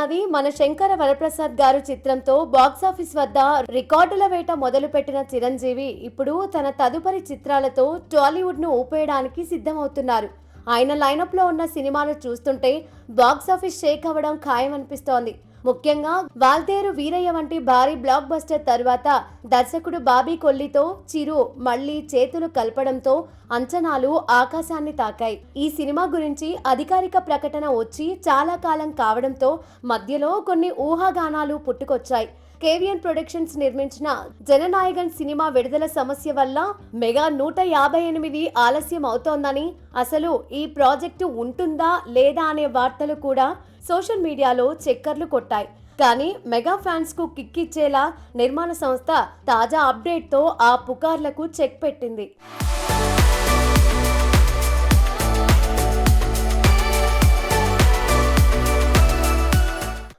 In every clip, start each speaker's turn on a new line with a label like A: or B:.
A: ఏడాది మన శంకర వరప్రసాద్ గారు చిత్రంతో బాక్సాఫీస్ వద్ద రికార్డుల వేట మొదలుపెట్టిన చిరంజీవి ఇప్పుడు తన తదుపరి చిత్రాలతో టాలీవుడ్ ను ఊపేయడానికి సిద్ధమవుతున్నారు. ఆయన లైనప్ లో ఉన్న సినిమాలు చూస్తుంటే బాక్సాఫీస్ షేక్ అవ్వడం ఖాయమనిపిస్తోంది. ముఖ్యంగా వాల్తేరు వీరయ్య వంటి భారీ బ్లాక్ బస్టర్ తర్వాత దర్శకుడు బాబీ కొల్లితో చిరు మళ్లీ చేతులు కలపడంతో అంచనాలు ఆకాశాన్ని తాకాయి. ఈ సినిమా గురించి అధికారిక ప్రకటన వచ్చి చాలా కాలం కావడంతో మధ్యలో కొన్ని ఊహాగానాలు పుట్టుకొచ్చాయి. కేవిఎన్ ప్రొడక్షన్స్ నిర్మించిన జననాయగన్ సినిమా విడుదల సమస్య వల్ల మెగా 158 ఆలస్యం అవుతోందని, అసలు ఈ ప్రాజెక్టు ఉంటుందా లేదా అనే వార్తలు కూడా సోషల్ మీడియాలో చక్కర్లు కొట్టాయి. కానీ మెగా ఫ్యాన్స్ కు కిక్ ఇచ్చేలా నిర్మాణ సంస్థ తాజా అప్డేట్ తో ఆ పుకార్లకు చెక్ పెట్టింది.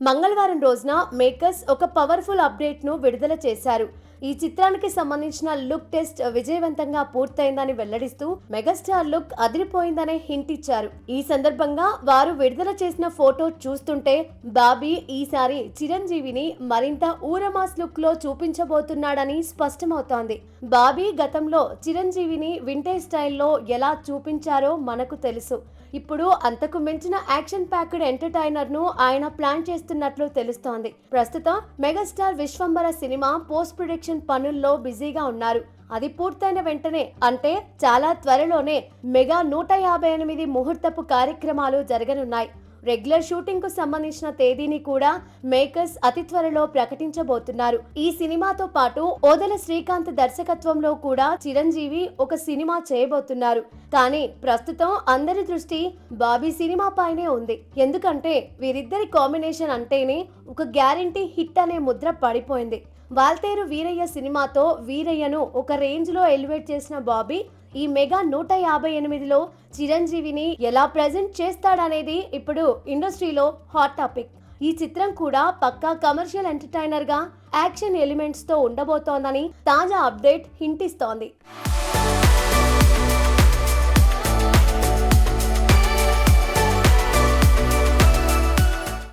A: మంగళవారం రోజున మేకర్స్ ఒక పవర్ఫుల్ అప్డేట్ ను విడుదల చేశారు. ఈ చిత్రానికి సంబంధించిన లుక్ టెస్ట్ విజయవంతంగా పూర్తయిందని వెల్లడిస్తూ మెగాస్టార్ లుక్ అదిరిపోయిందనే హింట్ ఇచ్చారు. ఈ సందర్భంగా వారు విడుదల చేసిన ఫోటో చూస్తుంటే బాబీ ఈసారి చిరంజీవిని మరింత ఊరమాస్ లుక్ లో చూపించబోతున్నాడని స్పష్టమవుతోంది. బాబీ గతంలో చిరంజీవిని వింటేజ్ స్టైల్లో ఎలా చూపించారో మనకు తెలుసు. ఇప్పుడు అంతకు మించిన యాక్షన్ ప్యాక్డ్ ఎంటర్టైనర్ ను ఆయన ప్లాన్ చేస్తున్నట్లు తెలుస్తోంది. ప్రస్తుతం megastar Vishwambhara cinema post production పనుల్లో బిజీగా ఉన్నారు. అది పూర్తయిన వెంటనే అంటే చాలా త్వరలోనే మెగా 158 ముహూర్తపు కార్యక్రమాలు జరగనున్నాయి. రెగ్యులర్ షూటింగ్ కు సంబంధించిన తేదీని కూడా మేకర్స్ అతి త్వరలో ప్రకటించబోతున్నారు. ఈ సినిమాతో పాటు ఓదెల శ్రీకాంత్ దర్శకత్వంలో కూడా చిరంజీవి ఒక సినిమా చేయబోతున్నారు. కానీ ప్రస్తుతం అందరి దృష్టి బాబీ సినిమా పైనే ఉంది. ఎందుకంటే వీరిద్దరి కాంబినేషన్ అంటేనే ఒక గ్యారంటీ హిట్ అనే ముద్ర పడిపోయింది. వాల్తేరు వీరయ్య సినిమాతో వీరయ్యను ఒక రేంజ్ లో ఎలివేట్ చేసిన బాబీ ఈ మెగా 158లో చిరంజీవిని ఎలా ప్రెజెంట్ చేస్తాడనేది ఇప్పుడు ఇండస్ట్రీలో హాట్ టాపిక్. ఈ చిత్రం కూడా పక్కా కమర్షియల్ ఎంటర్టైనర్ గా యాక్షన్ ఎలిమెంట్స్ తో ఉండబోతోందని తాజా అప్డేట్ హింట్ ఇస్తోంది.